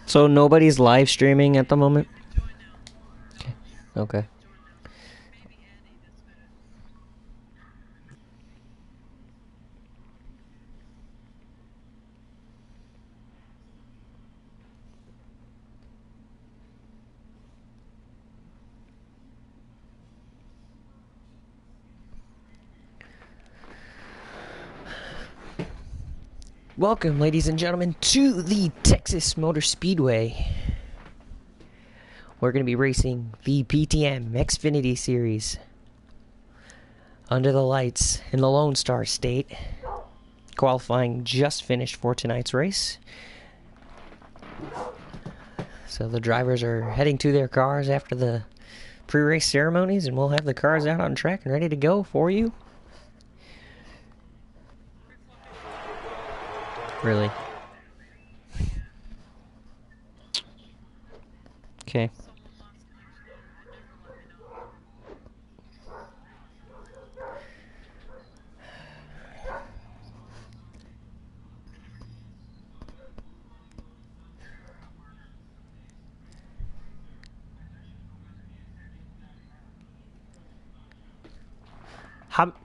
So nobody's live streaming at the moment? Okay. Welcome, ladies and gentlemen, to the Texas Motor Speedway. We're going to be racing the PTM Xfinity Series under the lights in the Lone Star State. Qualifying just finished for tonight's race. So the drivers are heading to their cars after the pre-race ceremonies, and we'll have the cars out on track and ready to go for you. Really? Okay.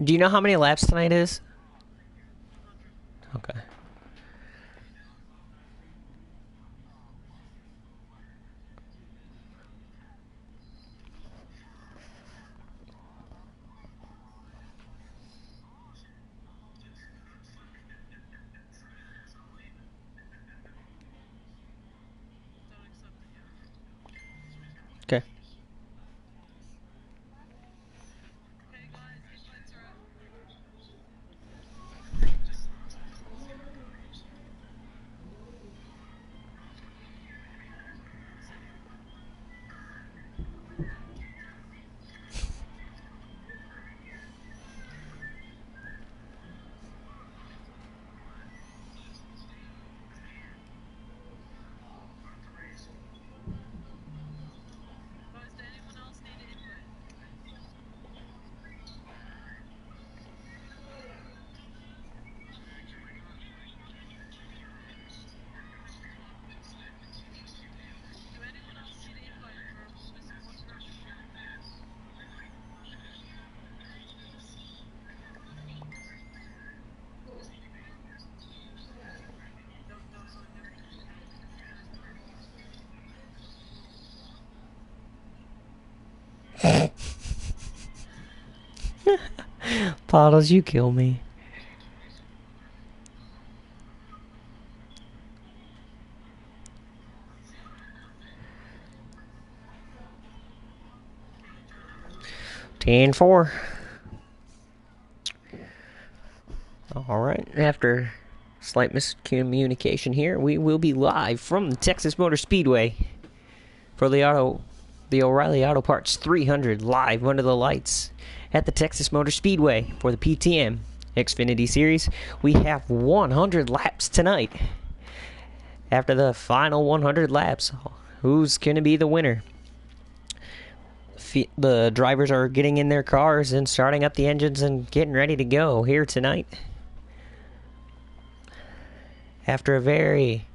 Do you know how many laps tonight is? Okay. Okay. Bottles, you kill me. Ten four. All right. After slight miscommunication here, we will be live from the Texas Motor Speedway for the O'Reilly Auto Parts 300 live under the lights at the Texas Motor Speedway for the PTM Xfinity Series. We have 100 laps tonight. After the final 100 laps, who's going to be the winner? The drivers are getting in their cars and starting up the engines and getting ready to go here tonight. After a very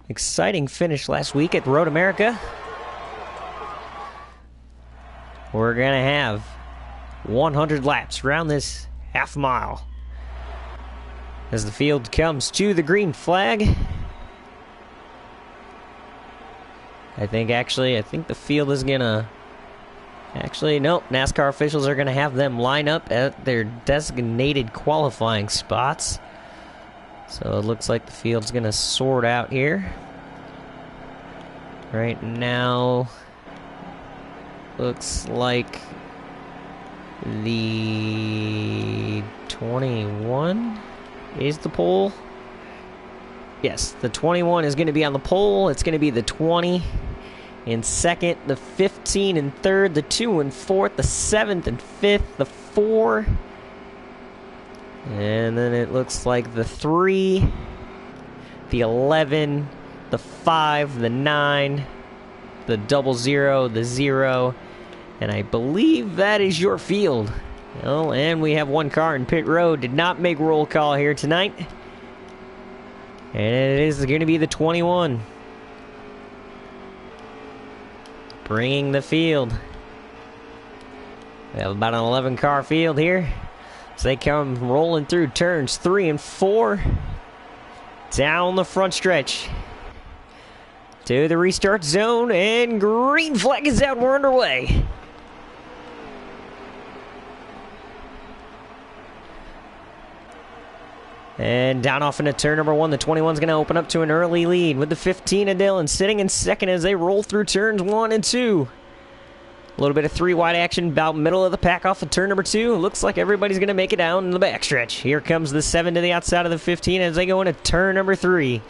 exciting finish last week at Road America, we're going to have 100 laps around this half mile as the field comes to the green flag. I think the field is going to... Actually, nope. NASCAR officials are going to have them line up at their designated qualifying spots. So it looks like the field's going to sort out here. Right now, looks like the 21 is the pole. Yes, the 21 is going to be on the pole. It's going to be the 20 in second, the 15 in third, the 2 in fourth, the 7th and 5th, the 4 And then it looks like the 3, the 11, the 5, the 9, the 00, the 0, and I believe that is your field. Oh, and we have one car in pit road. Did not make roll call here tonight. And it is going to be the 21. Bringing the field. We have about an 11 car field here. So they come rolling through turns 3 and 4. Down the front stretch. To the restart zone, and green flag is out. We're underway. And down off into turn number 1, the 21's going to open up to an early lead with the 15 of Dillon sitting in second as they roll through turns 1 and 2. A little bit of 3 wide action about middle of the pack off of turn number 2. Looks like everybody's going to make it down in the backstretch. Here comes the 7 to the outside of the 15 as they go into turn number 3.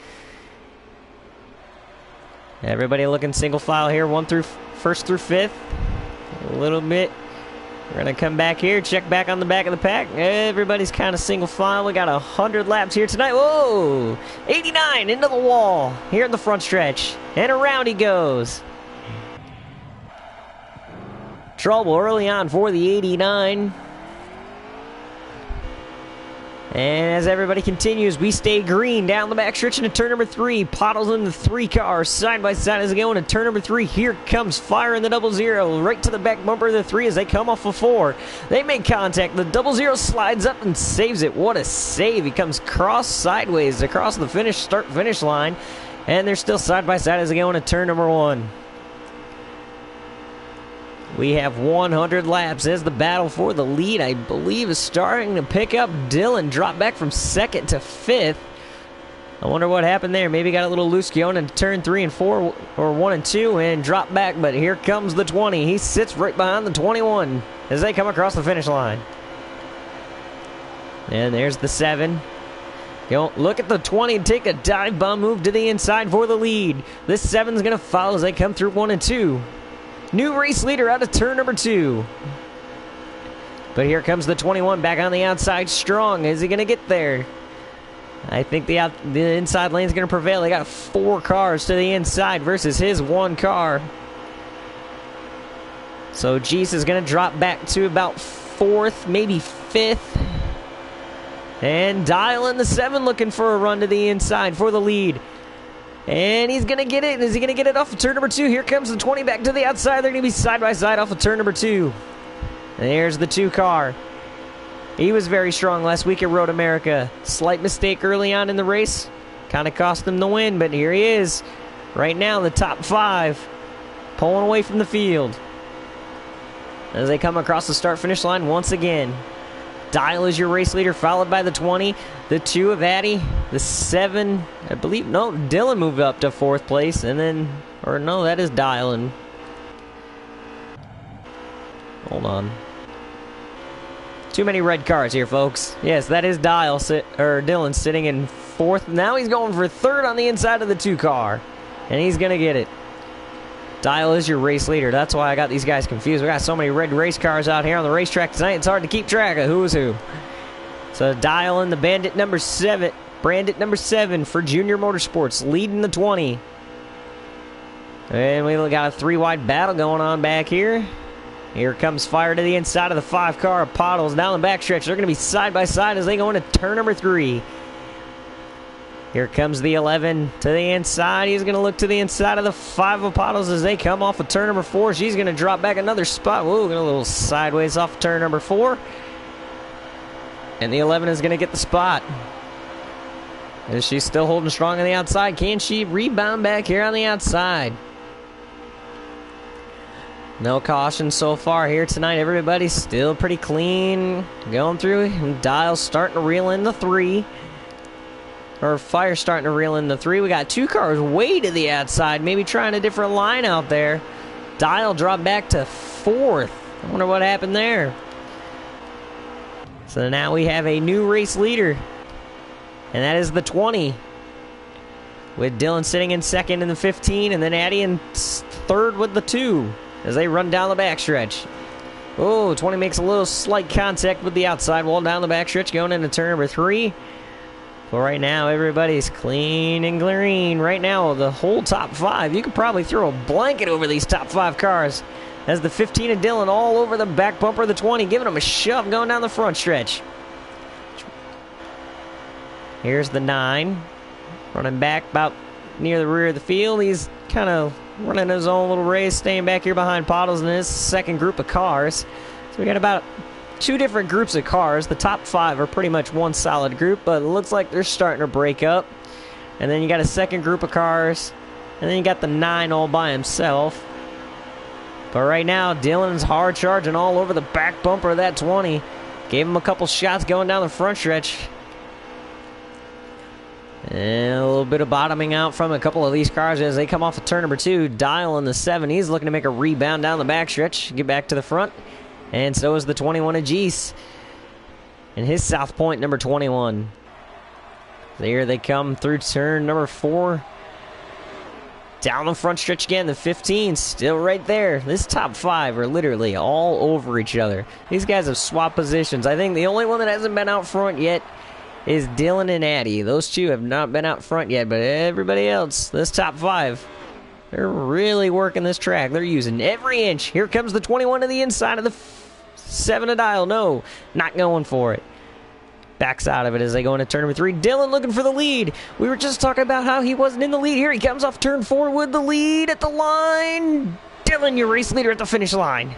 Everybody looking single file here, 1st through 5th. A little bit. We're going to come back here, check back on the back of the pack. Everybody's kind of single file. We got 100 laps here tonight. Whoa! 89 into the wall here in the front stretch. And around he goes. Trouble early on for the 89. And as everybody continues, we stay green down the back stretch into turn number 3. Puddles in the 3 cars side by side as they go into turn number 3. Here comes fire in the 00 right to the back bumper of the 3 as they come off of 4. They make contact. The 00 slides up and saves it. What a save. He comes cross sideways across the start-finish line. And they're still side by side as they go into turn number 1. We have 100 laps as the battle for the lead, I believe, is starting to pick up. Dillon dropped back from 2nd to 5th. I wonder what happened there. Maybe got a little loose going in turn 3 and 4, or 1 and 2, and dropped back. But here comes the 20. He sits right behind the 21 as they come across the finish line. And there's the 7. Look at the 20 and take a dive bomb move to the inside for the lead. This 7's going to follow as they come through 1 and 2. New race leader out of turn number 2. But here comes the 21 back on the outside strong. Is he going to get there? I think the inside lane is going to prevail. They got 4 cars to the inside versus his 1 car. So Geese is going to drop back to about 4th, maybe 5th. And Dial in the 7 looking for a run to the inside for the lead. And he's going to get it. Is he going to get it off of turn number 2? Here comes the 20 back to the outside. They're going to be side by side off of turn number 2. And there's the 2 car. He was very strong last week at Road America. Slight mistake early on in the race. Kind of cost him the win, but here he is. Right now, the top 5. Pulling away from the field. As they come across the start-finish line once again. Dial is your race leader, followed by the 20, the 2 of Addy, the 7, I believe, no, Dillon moved up to 4th place, and then, or no, that is Dial. And hold on. Too many red cars here, folks. Yes, that is Dillon sitting in 4th. Now he's going for 3rd on the inside of the 2 car, and he's going to get it. Dial is your race leader. That's why I got these guys confused. We got so many red race cars out here on the racetrack tonight, it's hard to keep track of who is who. So Dial in the Bandit number 7 for Junior Motorsports, leading the 20. And we got a 3-wide battle going on back here. Here comes fire to the inside of the 5 car of Puddles down the backstretch. They're going to be side by side as they go into turn number 3. Here comes the 11 to the inside. He's going to look to the inside of the 5 of Puddles as they come off of turn number 4. She's going to drop back another spot. Whoa, get a little sideways off turn number 4. And the 11 is going to get the spot. Is she still holding strong on the outside? Can she rebound back here on the outside? No caution so far here tonight. Everybody's still pretty clean. Going through. Dial's starting to reel in the 3. Or Fire's starting to reel in the 3. We got 2 cars way to the outside. Maybe trying a different line out there. Dial dropped back to 4th. I wonder what happened there. So now we have a new race leader. And that is the 20. With Dillon sitting in 2nd in the 15. And then Addy in 3rd with the 2. As they run down the backstretch. Oh, 20 makes a little slight contact with the outside wall down the backstretch going into turn number 3. But right now, everybody's clean and green. Right now, the whole top 5, you could probably throw a blanket over these top 5 cars. As the 15 of Dylan all over the back bumper of the 20, giving him a shove going down the front stretch. Here's the 9, running back about near the rear of the field. He's kind of running his own little race, staying back here behind Pottles in his second group of cars. So we got about 2 different groups of cars. The top 5 are pretty much one solid group, but it looks like they're starting to break up. And then you got a second group of cars, and then you got the 9 all by himself. But right now, Dylan's hard charging all over the back bumper of that 20. Gave him a couple shots going down the front stretch. And a little bit of bottoming out from a couple of these cars as they come off of turn number 2. Dial in the 7. He's looking to make a rebound down the backstretch, get back to the front. And so is the 21 of Geese. And his South Point, number 21. There they come through turn number 4. Down the front stretch again, the 15 still right there. This top 5 are literally all over each other. These guys have swapped positions. I think the only one that hasn't been out front yet is Dylan and Addy. Those 2 have not been out front yet, but everybody else, this top 5, they're really working this track. They're using every inch. Here comes the 21 to the inside of the 7 to Dial. No, not going for it. Backs out of it as they go into turn number 3. Dylan looking for the lead. We were just talking about how he wasn't in the lead. Here he comes off turn 4 with the lead at the line. Dylan, your race leader at the finish line.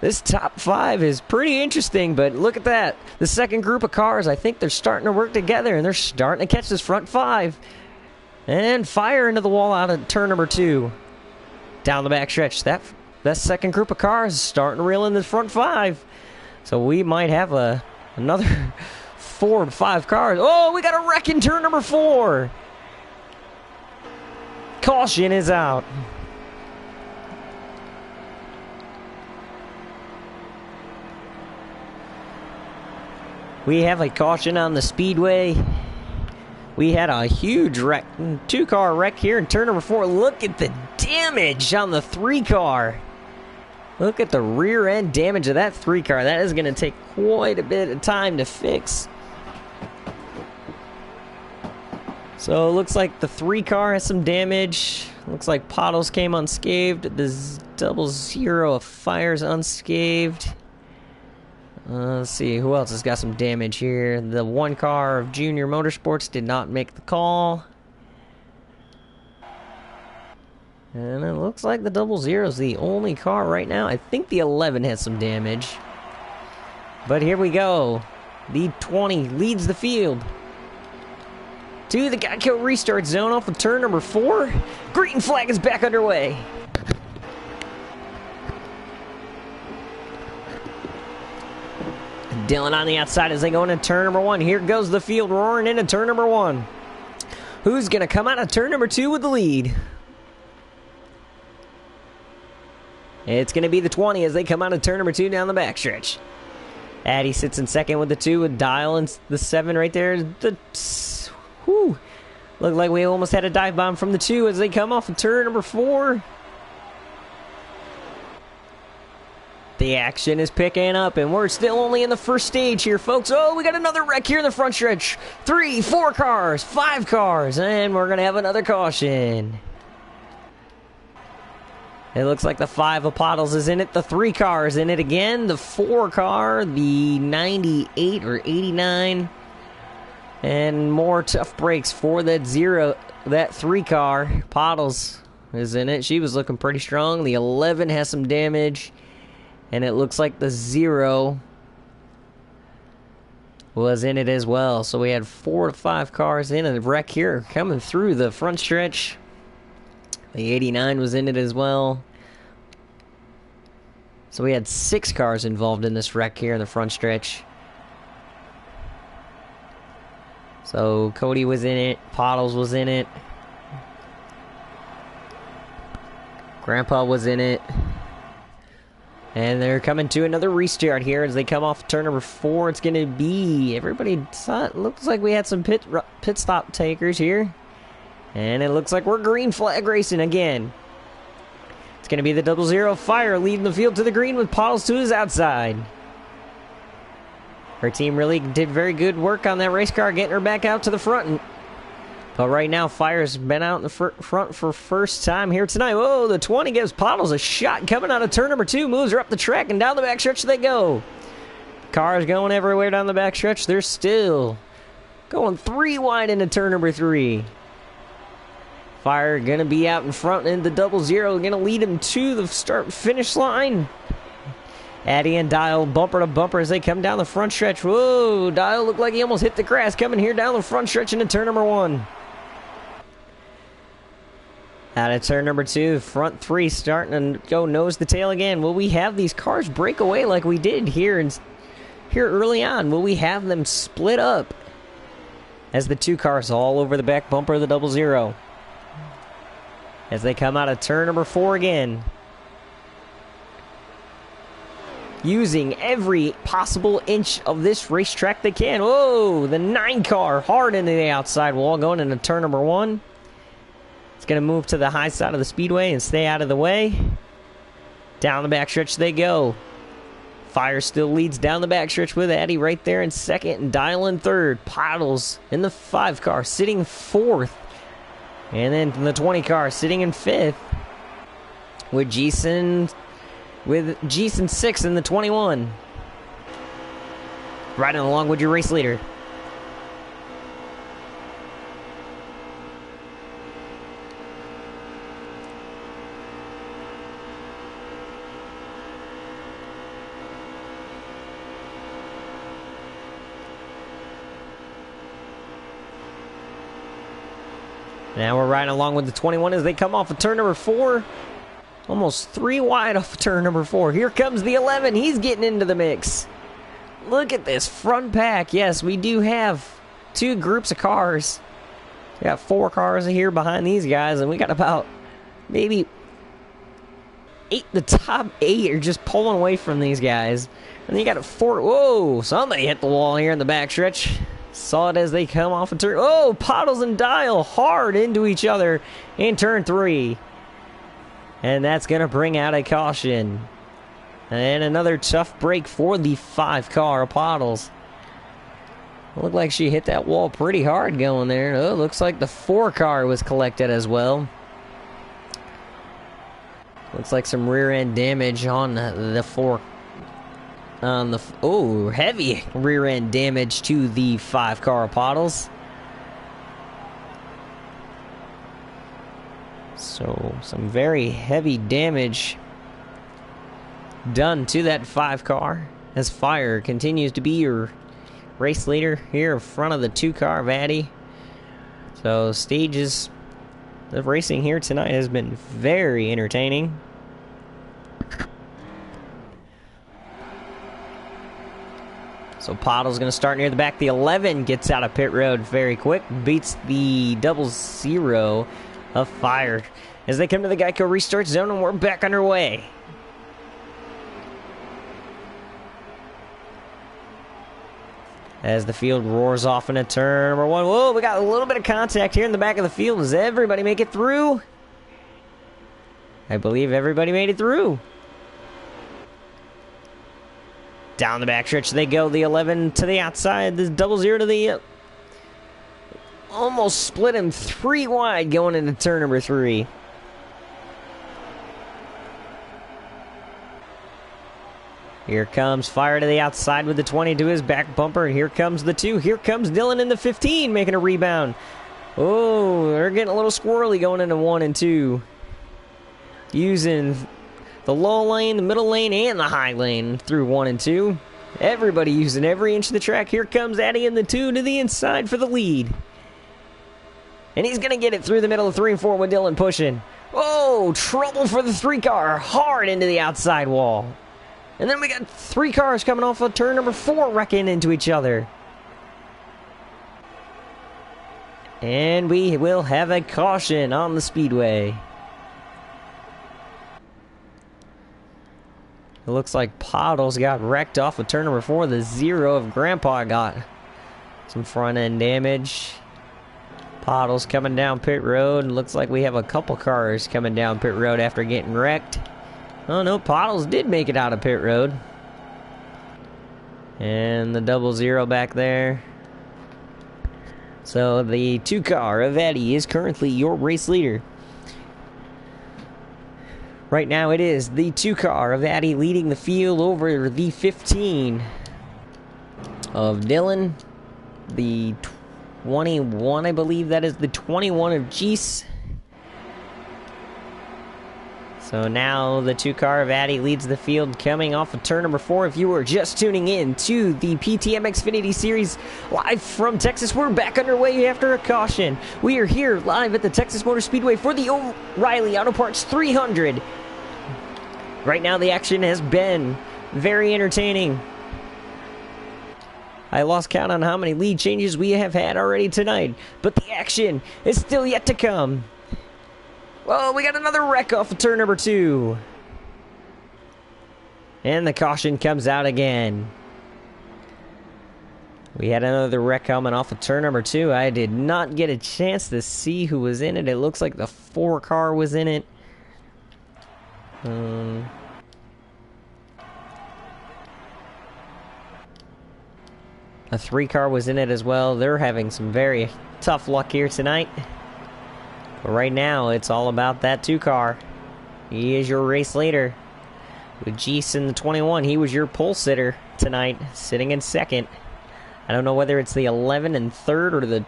This top 5 is pretty interesting, but look at that. The second group of cars, I think they're starting to work together, and they're starting to catch this front 5. And fire into the wall out of turn number 2. Down the back stretch. That second group of cars is starting to reel in the front 5. So we might have another 4 to 5 cars. Oh, we got a wreck in turn number 4. Caution is out. We have a caution on the speedway. We had a huge wreck, 2-car wreck here in turn number 4. Look at the damage on the 3-car. Look at the rear end damage of that 3-car. That is going to take quite a bit of time to fix. So it looks like the 3-car has some damage. Looks like Pottles came unscathed. The 00 of Fires unscathed. Let's see, who else has got some damage here? The 1 car of Junior Motorsports did not make the call. And it looks like the 00 is the only car right now. I think the 11 has some damage. But here we go. The 20 leads the field. To the Geico restart zone off of turn number 4. Green flag is back underway. Dylan on the outside as they go into turn number 1. Here goes the field roaring into turn number 1. Who's going to come out of turn number 2 with the lead? It's going to be the 20 as they come out of turn number 2 down the backstretch. Addy sits in second with the 2 with Dial and the 7 right there. Looked like we almost had a dive bomb from the 2 as they come off of turn number 4. The action is picking up, and we're still only in the first stage here, folks. Oh, we got another wreck here in the front stretch. 3, 4 cars, 5 cars, and we're going to have another caution. It looks like the 5 of Pottles is in it. The 3 car is in it again. The 4 car, the 98 or 89. And more tough breaks for that 3 car. Pottles is in it. She was looking pretty strong. The 11 has some damage. And it looks like the 0 was in it as well. So we had 4 to 5 cars in a wreck here coming through the front stretch. The 89 was in it as well. So we had 6 cars involved in this wreck here in the front stretch. So Cody was in it. Pottles was in it. Grandpa was in it. And they're coming to another restart here as they come off turn number 4. It's going to be everybody. Looks like we had some pit stop takers here. And it looks like we're green flag racing again. It's going to be the 00 Fire leading the field to the green with Puddles to his outside. Her team really did very good work on that race car, getting her back out to the front. But right now, Fire's been out in the front for first time here tonight. Whoa, the 20 gives Puddles a shot coming out of turn number 2, moves her up the track, and down the backstretch they go. Cars going everywhere down the backstretch. They're still going 3 wide into turn number 3. Fire going to be out in front in the 00, going to lead him to the start-finish line. Addie and Dial bumper to bumper as they come down the front stretch. Whoa, Dial looked like he almost hit the grass coming here down the front stretch into turn number 1. Out of turn number 2, front 3 starting to go nose to tail again. Will we have these cars break away like we did here early on? Will we have them split up as the 2 cars all over the back bumper of the 00? As they come out of turn number 4 again. Using every possible inch of this racetrack they can. Whoa, the 9 car hard into the outside wall going into turn number 1. It's going to move to the high side of the speedway and stay out of the way. Down the backstretch they go. Fire still leads down the backstretch with Addie right there in second and Dial in third. Puddles in the 5 car sitting 4th. And then the 20 car sitting in 5th. With Jason 6 in the 21. Riding along with your race leader. Now we're riding along with the 21 as they come off of turn number 4. Almost 3 wide off of turn number 4. Here comes the 11. He's getting into the mix. Look at this front pack. Yes, we do have 2 groups of cars. We got 4 cars here behind these guys, and we got about maybe 8. The top 8 are just pulling away from these guys. And then you got a 4. Whoa, somebody hit the wall here in the backstretch. Saw it as they come off a turn. Oh, Puddles and Dial hard into each other in turn 3. And that's going to bring out a caution. And another tough break for the 5 car of Puddles. Looked like she hit that wall pretty hard going there. Oh, looks like the 4 car was collected as well. Looks like some rear end damage on the 4. Heavy rear end damage to the 5 car of Puddles. So, some very heavy damage done to that 5 car as Fire continues to be your race leader here in front of the 2 car of Addie. So, stages of racing here tonight has been very entertaining. So Puddle's going to start near the back. The 11 gets out of pit road very quick. Beats the 00 of Fire. As they come to the Geico restart zone, and we're back underway. As the field roars off into turn number 1. Whoa, we got a little bit of contact here in the back of the field. Does everybody make it through? I believe everybody made it through. Down the backstretch they go. The 11 to the outside. The 00 to the... almost split him 3 wide going into turn number 3. Here comes Fire to the outside with the 20 to his back bumper. And here comes the 2. Here comes Dylan in the 15 making a rebound. Oh, they're getting a little squirrely going into 1 and 2. Using the low lane, the middle lane, and the high lane through 1 and 2. Everybody using every inch of the track. Here comes Addie in the 2 to the inside for the lead. And he's going to get it through the middle of 3 and 4 with Dylan pushing. Oh, trouble for the 3 car. Hard into the outside wall. And then we got 3 cars coming off of turn number 4 wrecking into each other. And we will have a caution on the speedway. It looks like Puddles got wrecked off of turn number 4. The 0 of Grandpa got some front end damage. Pottles coming down pit road. Looks like we have a couple cars coming down pit road after getting wrecked. Oh no, Pottles did make it out of pit road. And the 00 back there. So the 2 car of Eddie is currently your race leader. Right now it is the 2 car of Addy leading the field over the 15 of Dylan. The 21, I believe that is the 21 of Jeese. So now the 2 car of Addy leads the field coming off of turn number 4. If you were just tuning in to the PTM Xfinity Series live from Texas, we're back underway after a caution. We are here live at the Texas Motor Speedway for the O'Reilly Auto Parts 300. Right now the action has been very entertaining. I lost count on how many lead changes we have had already tonight, but the action is still yet to come. Well, we got another wreck off of turn number 2. And the caution comes out again. We had another wreck coming off of turn number 2. I did not get a chance to see who was in it. It looks like the 4 car was in it. A 3 car was in it as well. They're having some very tough luck here tonight. But right now, it's all about that 2 car. He is your race leader. With Jeese in the 21, he was your pole sitter tonight, sitting in 2nd. I don't know whether it's the 11 in 3rd or the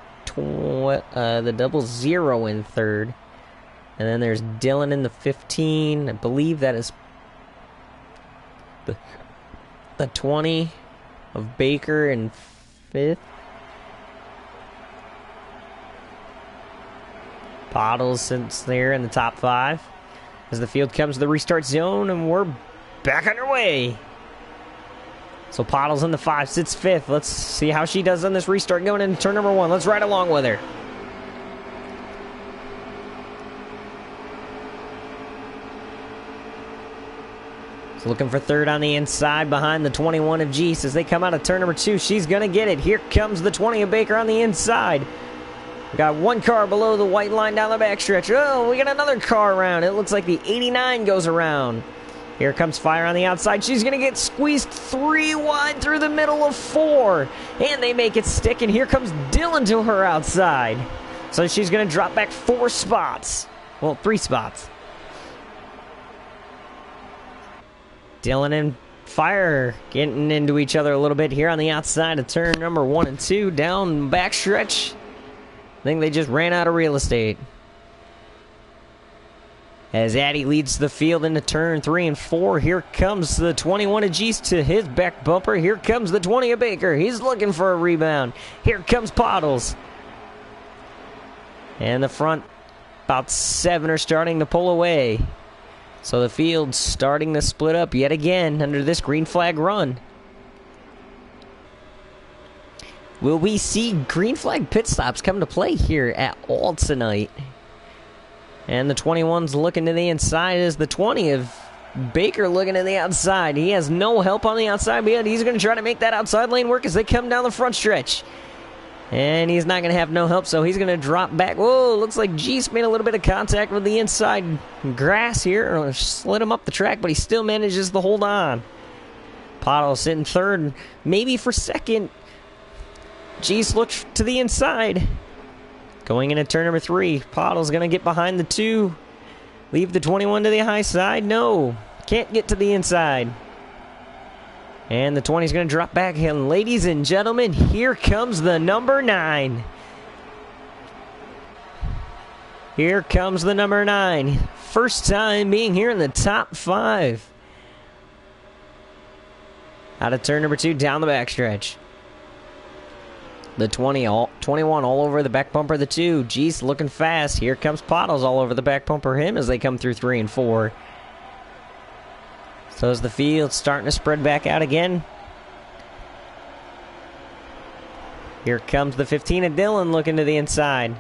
00 in 3rd. And then there's Dylan in the 15. I believe that is the 20 of Baker in 5th. Pottles sits there in the top 5 as the field comes to the restart zone, and we're back underway. So Pottles in the 5 sits 5th. Let's see how she does on this restart going into turn number 1. Let's ride along with her. So looking for 3rd on the inside behind the 21 of Jeese as they come out of turn number 2. She's going to get it. Here comes the 20 of Baker on the inside. We got 1 car below the white line down the backstretch. Oh, we got another car around. It looks like the 89 goes around. Here comes Fire on the outside. She's going to get squeezed 3 wide through the middle of 4. And they make it stick, and here comes Dylan to her outside. So she's going to drop back 4 spots. Well, 3 spots. Dylan and Fire getting into each other a little bit here on the outside of turn number 1 and 2. Down backstretch. I think they just ran out of real estate. As Addy leads the field into turn 3 and 4, here comes the 21 of Jeese to his back bumper. Here comes the 20 of Baker. He's looking for a rebound. Here comes Pottles. And the front, about 7 are starting to pull away. So the field's starting to split up yet again under this green flag run. Will we see green flag pit stops come to play here at all tonight? And the 21's looking to the inside as the 20 of Baker looking to the outside. He has no help on the outside, but he's going to try to make that outside lane work as they come down the front stretch. And he's not going to have no help, so he's going to drop back. Whoa, looks like Jeese made a little bit of contact with the inside grass here, or slid him up the track, but he still manages to hold on. Pottle sitting 3rd, maybe for 2nd. Jeese looks to the inside. Going into turn number 3, Pottle's going to get behind the 2. Leave the 21 to the high side. No, can't get to the inside. And the 20's going to drop back. And ladies and gentlemen, here comes the number 9. Here comes the number 9. First time being here in the top 5. Out of turn number 2, down the backstretch. The 21 all over the back bumper of the 2. Jeese looking fast. Here comes Pottles all over the back bumper of him as they come through 3 and 4. So as the field starting to spread back out again. Here comes the 15 of Dylan looking to the inside.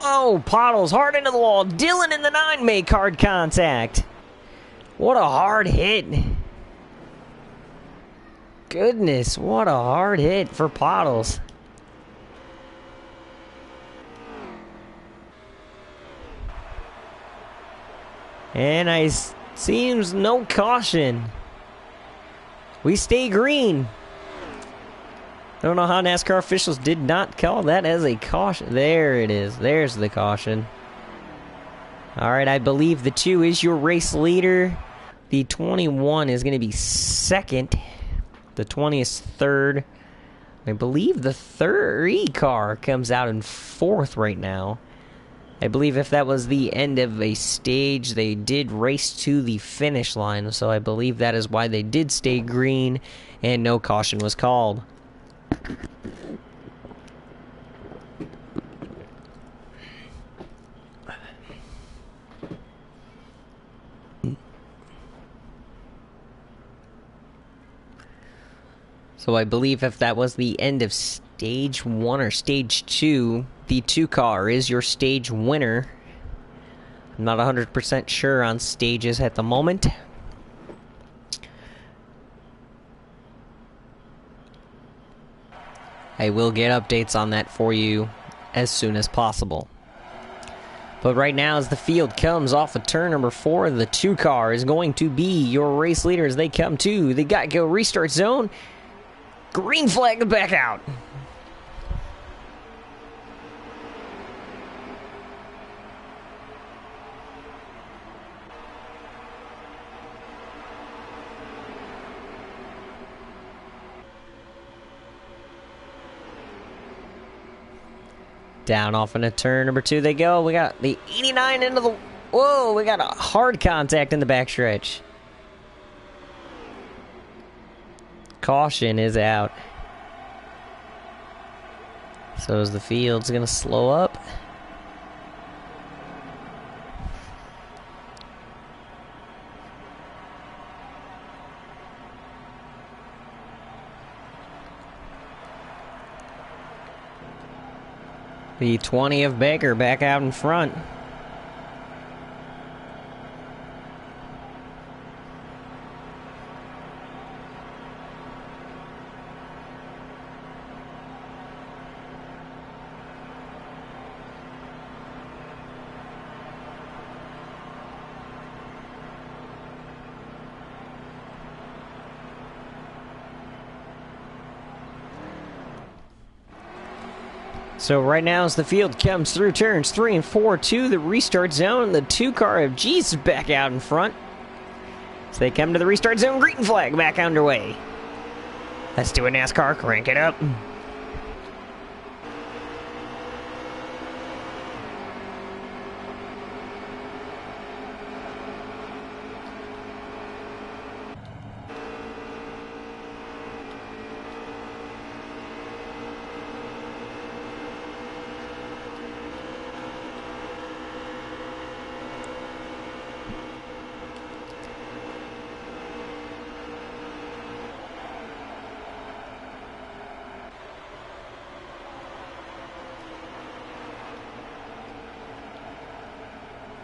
Oh, Pottles hard into the wall. Dylan in the 9 make hard contact. What a hard hit. Goodness, what a hard hit for Pottles. And seems no caution. We stay green. I don't know how NASCAR officials did not call that as a caution. There it is. There's the caution. Alright, I believe the 2 is your race leader. The 21 is going to be second. The 20 is third. I believe the 3 car comes out in fourth right now. I believe if that was the end of a stage, they did race to the finish line. So I believe that is why they did stay green and no caution was called. So I believe if that was the end of stage 1 or stage 2, the 2 car is your stage winner. I'm not 100% sure on stages at the moment. I will get updates on that for you as soon as possible. But right now, as the field comes off of turn number 4, the 2 car is going to be your race leader as they come to the Geico restart zone. Green flag back out. Down off into turn number 2 they go. We got the 89 into the... Whoa, we got a hard contact in the backstretch. Caution is out. So as the field's going to slow up. The 20 of Baker back out in front. So right now as the field comes through turns 3 and 4 to the restart zone, the 2 car of G's is back out in front. So they come to the restart zone, green flag back underway. Let's do a NASCAR, crank it up.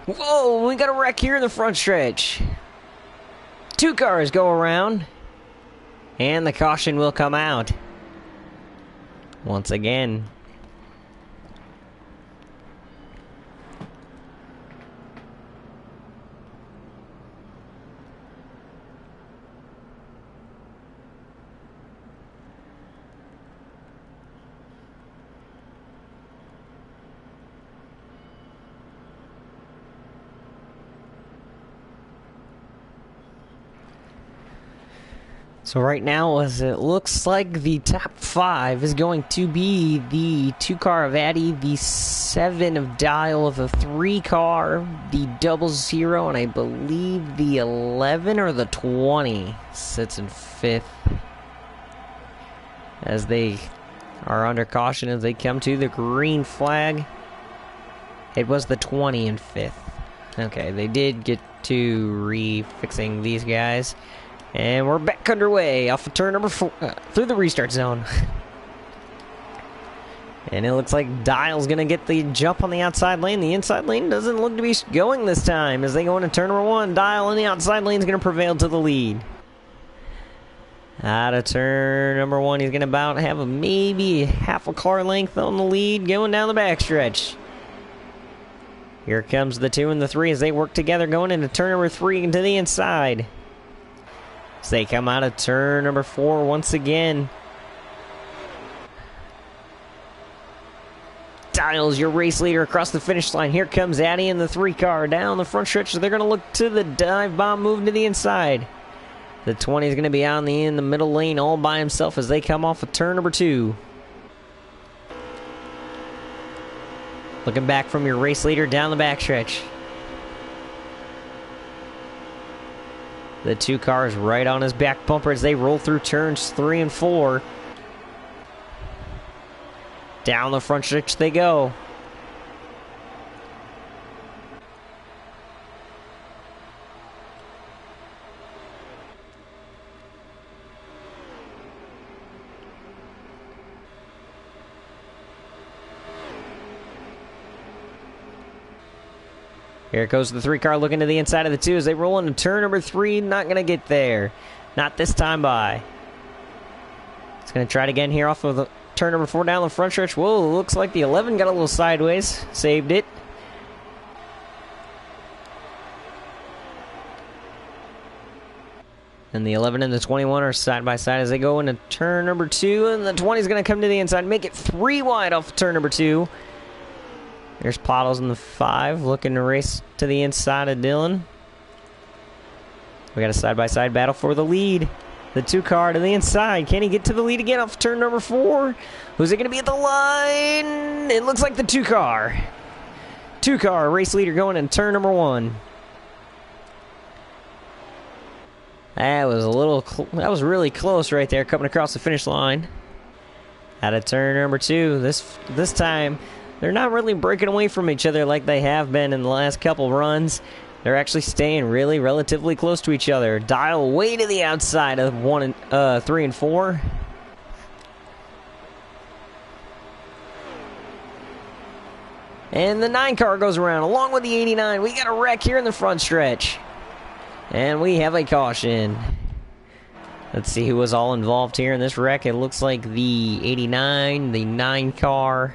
Whoa, we got a wreck here in the front stretch. 2 cars go around. And the caution will come out. Once again. So right now, as it looks like the top 5 is going to be the 2 car of Addy, the 7 of Dial, the 3 car, the 00, and I believe the 11 or the 20 sits in 5th. As they are under caution as they come to the green flag. It was the 20 in 5th. Okay, they did get to refixing these guys. And we're back underway off of turn number 4 through the restart zone. And it looks like Dial's going to get the jump on the outside lane. The inside lane doesn't look to be going this time. As they go into turn number 1, Dial on the outside lane is going to prevail to the lead. Out of turn number 1, he's going to about have maybe half a car length on the lead going down the backstretch. Here comes the 2 and the 3 as they work together going into turn number 3 into the inside. As they come out of turn number 4 once again. Dials, your race leader, across the finish line. Here comes Addy in the 3 car down the front stretch. So they're going to look to the dive bomb, moving to the inside. The 20 is going to be out in the middle lane all by himself as they come off of turn number 2. Looking back from your race leader down the backstretch. The 2 cars right on his back bumper as they roll through turns 3 and 4. Down the front stretch they go. Here goes the 3 car looking to the inside of the 2 as they roll into turn number 3. Not going to get there. Not this time by. It's going to try it again here off of the turn number 4 down the front stretch. Whoa, looks like the 11 got a little sideways. Saved it. And the 11 and the 21 are side by side as they go into turn number 2. And the 20 is going to come to the inside, make it 3 wide off turn number 2. There's Pottles in the 5 looking to race to the inside of Dylan. We got a side by side battle for the lead. The 2 car to the inside. Can he get to the lead again off turn number 4? Who's it going to be at the line? It looks like the 2 car. 2 car race leader going in turn number 1. That was really close right there, coming across the finish line. Out of turn number 2. This time, they're not really breaking away from each other like they have been in the last couple runs. They're actually staying really relatively close to each other. Dial way to the outside of 3 and 4. And the 9 car goes around along with the 89. We got a wreck here in the front stretch. And we have a caution. Let's see who was all involved here in this wreck. It looks like the 89, the 9 car.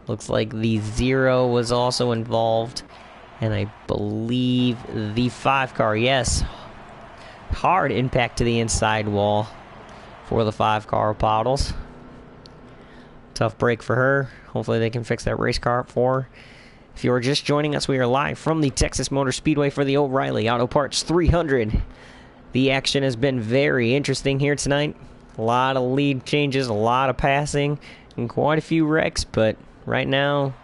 Looks like the 0 was also involved. And I believe the 5 car, yes. Hard impact to the inside wall for the 5 car Pottles. Tough break for her. Hopefully they can fix that race car up for her. If you are just joining us, we are live from the Texas Motor Speedway for the O'Reilly Auto Parts 300. The action has been very interesting here tonight. A lot of lead changes, a lot of passing, and quite a few wrecks, but right now,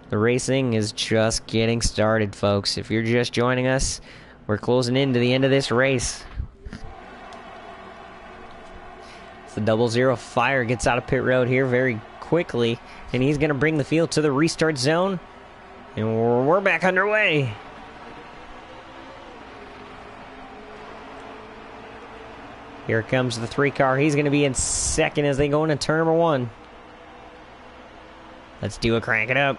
the racing is just getting started, folks. If you're just joining us, we're closing in to the end of this race. The 00 Fire gets out of pit road here very quickly, and he's going to bring the field to the restart zone, and we're back underway. Here comes the 3 car. He's going to be in second as they go into turn number 1. Let's do a crank it up.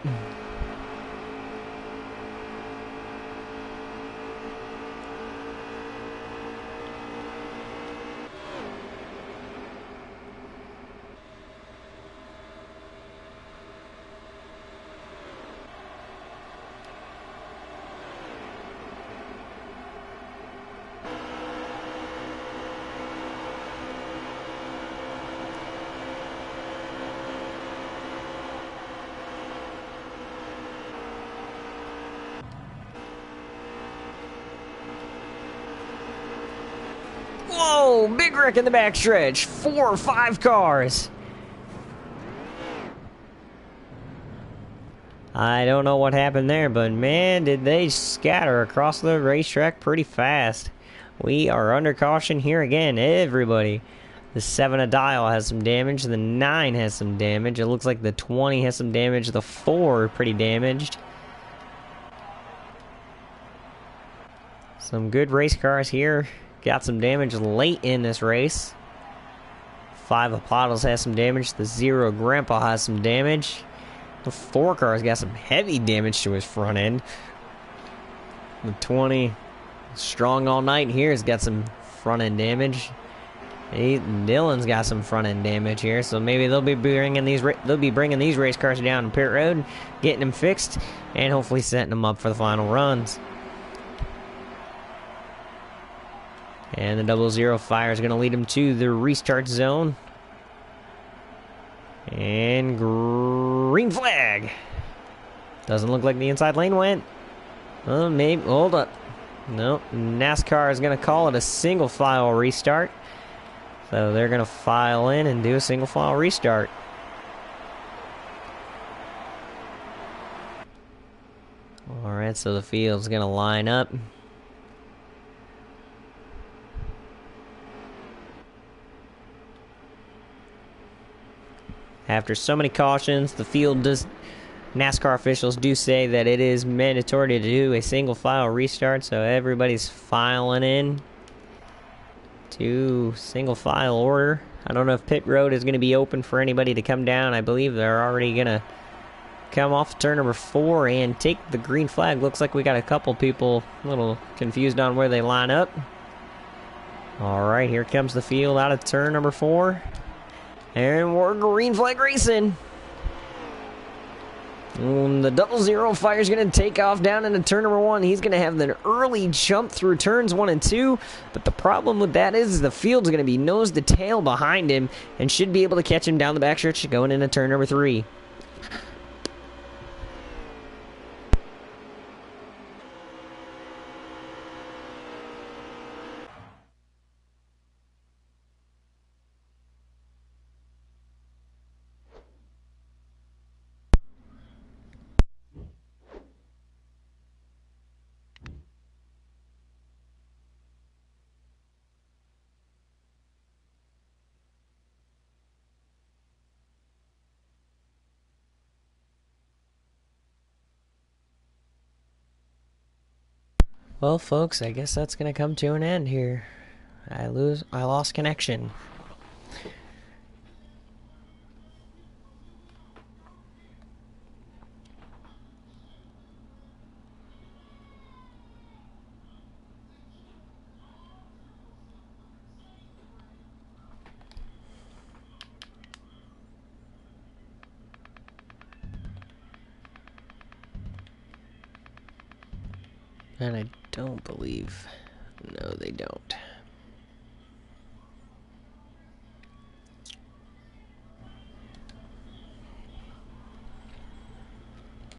Whoa, big wreck in the backstretch. 4 or 5 cars. I don't know what happened there, but man, did they scatter across the racetrack pretty fast. We are under caution here again, everybody. The 7 of Dial has some damage. The 9 has some damage. It looks like the 20 has some damage. The 4 pretty damaged. Some good race cars here. Got some damage late in this race. 5 of Pottles has some damage. The 0 Grandpa has some damage. The 4 car's got some heavy damage to his front end. The 20, strong all night here, has got some front end damage. Dylan's got some front end damage here, so maybe they'll be bringing these race cars down to pit road, getting them fixed, and hopefully setting them up for the final runs. And the 00 fire is going to lead them to the restart zone. And green flag. Doesn't look like the inside lane went. Oh, maybe. Hold up. Nope. NASCAR is going to call it a single file restart. So they're going to file in and do a single file restart. Alright, so the field's going to line up. After so many cautions, the field does. NASCAR officials do say that it is mandatory to do a single file restart, so everybody's filing in to single file order. I don't know if pit road is going to be open for anybody to come down. I believe they're already going to come off turn number 4 and take the green flag. Looks like we got a couple people a little confused on where they line up. Alright, here comes the field out of turn number 4. And we're green flag racing. And the 00 fire is going to take off down into turn number 1. He's going to have an early jump through turns 1 and 2. But the problem with that is the field's going to be nose to tail behind him and should be able to catch him down the backstretch going into turn number 3. Well, folks, I guess that's going to come to an end here. I lost connection. And I don't believe... No, they don't.